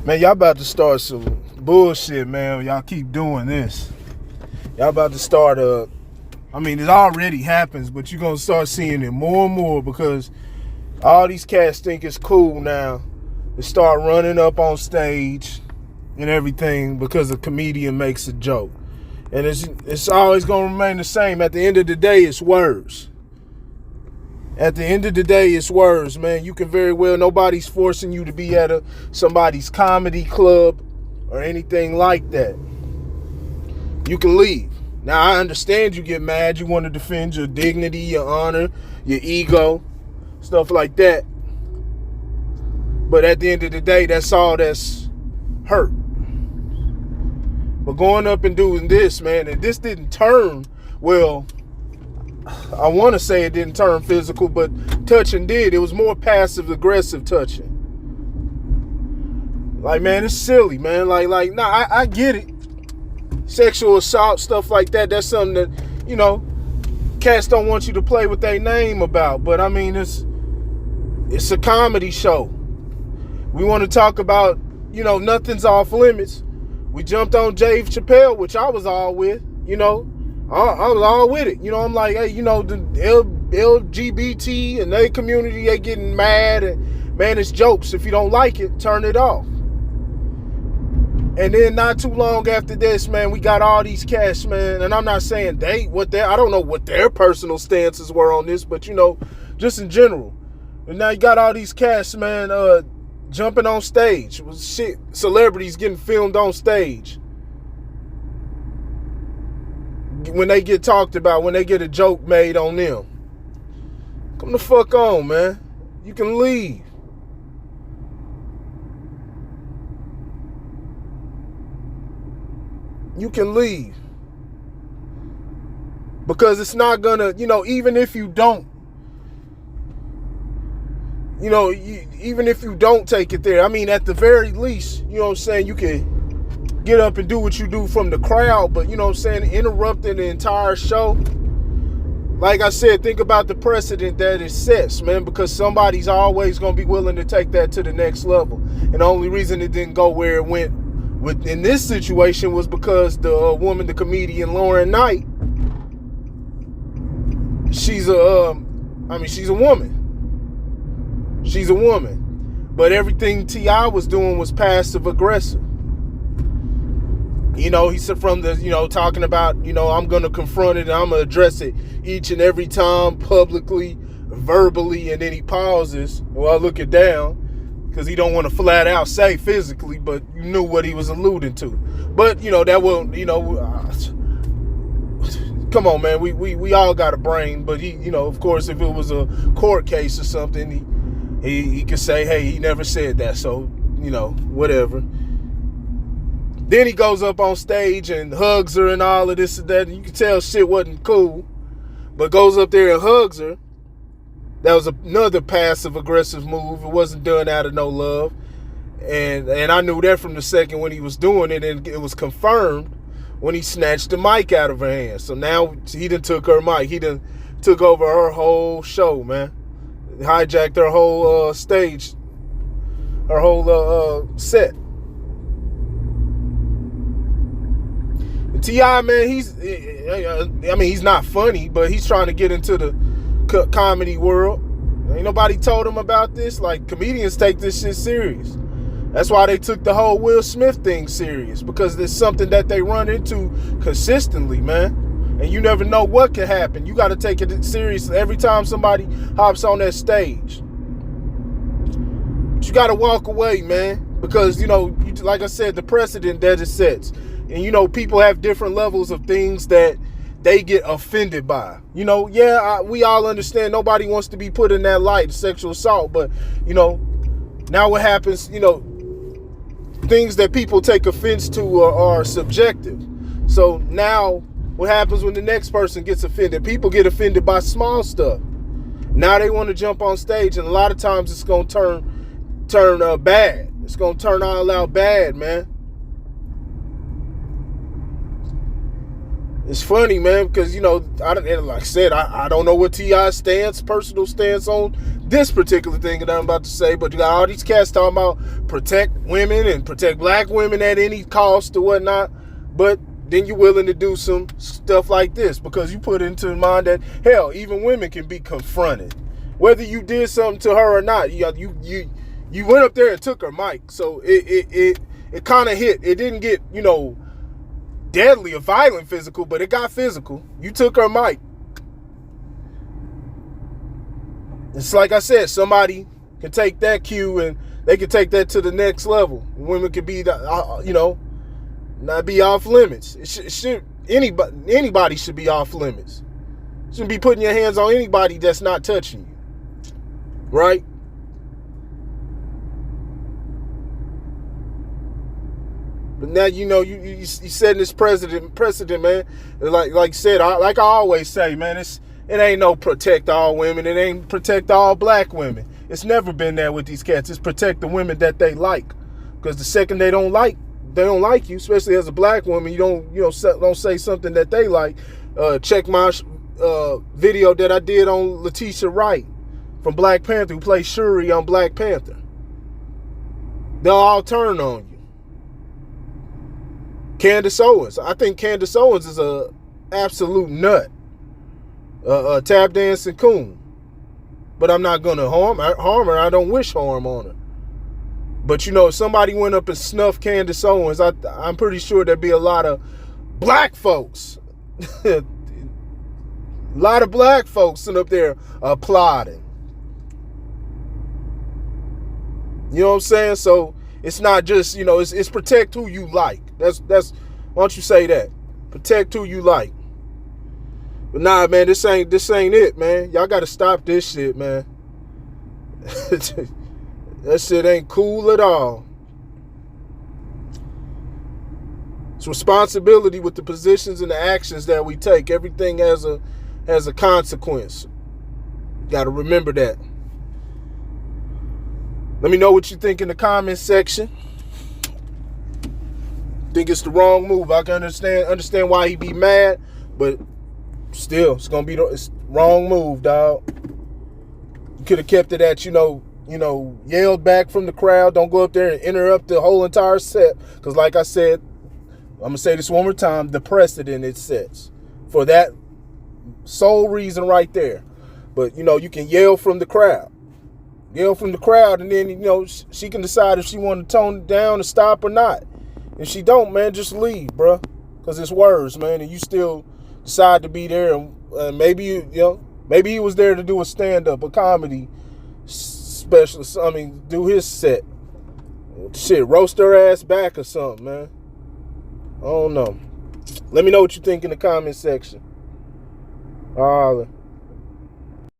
Man, y'all about to start some bullshit, man. Y'all keep doing this. Y'all about to start it already happens, but you're gonna start seeing it more and more because all these cats think it's cool now to start running up on stage and everything because a comedian makes a joke. And it's always gonna remain the same. At the end of the day, it's words. At the end of the day, it's words, man. You can very well, nobody's forcing you to be at somebody's comedy club or anything like that. You can leave. Now, I understand you get mad. You want to defend your dignity, your honor, your ego, stuff like that. But at the end of the day, that's all that's hurt. But going up and doing this, man, and this didn't turn, well, I want to say it didn't turn physical, but touching did. It was more passive-aggressive touching. Like, man, it's silly, man. I get it. Sexual assault, stuff like that, that's something that, cats don't want you to play with their name about. But, I mean, it's a comedy show. We want to talk about, nothing's off limits. We jumped on Dave Chappelle, which I was all with, I was all with it. I'm like, hey, the LGBT and their community, they getting mad. And, man, it's jokes. If you don't like it, turn it off. And then not too long after this, man, we got all these cats, man. And I'm not saying I don't know what their personal stances were on this, but, just in general. And now you got all these cats, man, jumping on stage. It was shit. Celebrities getting filmed on stage. When they get talked about, when they get a joke made on them. Come the fuck on, man. You can leave. You can leave. Because it's not gonna, even if you don't, even if you don't take it there, I mean, at the very least, you can get up and do what you do from the crowd, but interrupting the entire show. Like I said, think about the precedent that it sets, man, because somebody's always going to be willing to take that to the next level. And the only reason it didn't go where it went in this situation was because the woman, the comedian Lauren Knight, she's a woman. She's a woman. But everything T.I. was doing was passive aggressive. He said from the, talking about, I'm going to confront it and I'm going to address it each and every time publicly, verbally, and then he pauses. Well, I look it down because he don't want to flat out say physically, but you knew what he was alluding to. But, that won't, come on, man, we all got a brain, but he, of course, if it was a court case or something, he could say, hey, he never said that, so, whatever. Then he goes up on stage and hugs her and all of this and that. And you can tell shit wasn't cool. But goes up there and hugs her. That was another passive-aggressive move. It wasn't done out of no love. And I knew that from the second when he was doing it. And it was confirmed when he snatched the mic out of her hand. So now he done took her mic. He done took over her whole show, man. Hijacked her whole stage. Her whole set. T.I., man, he's not funny, but he's trying to get into the comedy world. Ain't nobody told him about this. Like, comedians take this shit serious. That's why they took the whole Will Smith thing serious, because it's something that they run into consistently, man. And you never know what can happen. You got to take it serious every time somebody hops on that stage. But you got to walk away, man, because, like I said, the precedent that it sets. And, people have different levels of things that they get offended by. We all understand nobody wants to be put in that light, sexual assault. But, now what happens, things that people take offense to are subjective. So now what happens when the next person gets offended? People get offended by small stuff. Now they want to jump on stage, and a lot of times it's going to turn bad. It's going to turn all out bad, man. It's funny, man, because, like I said, I don't know what T.I.'s personal stance on this particular thing that I'm about to say, but you got all these cats talking about protect women and protect black women at any cost or whatnot, but then you're willing to do some stuff like this because you put into mind that, hell, even women can be confronted. Whether you did something to her or not, you went up there and took her mic, so it kind of hit. It didn't get, deadly or violent physical, but it got physical. You took her mic. It's like I said, somebody can take that cue and they can take that to the next level. Women can be, not be off limits. Anybody should be off limits. You shouldn't be putting your hands on anybody that's not touching you. Right? But now you setting this precedent, man. Like I said, like I always say, man, it ain't no protect all women. It ain't protect all black women. It's never been there with these cats. It's protect the women that they like. Because the second they don't like you, especially as a black woman, you don't say something that they like. Check my video that I did on Letitia Wright from Black Panther, who plays Shuri on Black Panther. They'll all turn on you. Candace Owens. I think Candace Owens is a absolute nut. Tap dancing coon. But I'm not going to harm her. I don't wish harm on her. But, if somebody went up and snuffed Candace Owens, I'm pretty sure there'd be a lot of black folks. A lot of black folks sitting up there applauding. You know what I'm saying? So it's not just, it's protect who you like. That's why don't you say that? Protect who you like. But nah, man, this ain't it, man. Y'all gotta stop this shit, man. That shit ain't cool at all. It's responsibility with the positions and the actions that we take. Everything has a consequence. You gotta remember that. Let me know what you think in the comments section. Think it's the wrong move. I can understand why he be mad, but still, it's wrong move, dog. You could have kept it at, yelled back from the crowd. Don't go up there and interrupt the whole entire set. Because like I said, I'm going to say this one more time, the precedent it sets. For that sole reason right there. But, you can yell from the crowd. Yell from the crowd, and then, she can decide if she want to tone it down and stop or not. If she don't, man, just leave, bro. Because it's words, man, and you still decide to be there. And maybe, maybe he was there to do a stand-up, a comedy special. Do his set. Shit, roast her ass back or something, man. I don't know. Let me know what you think in the comment section. Holla.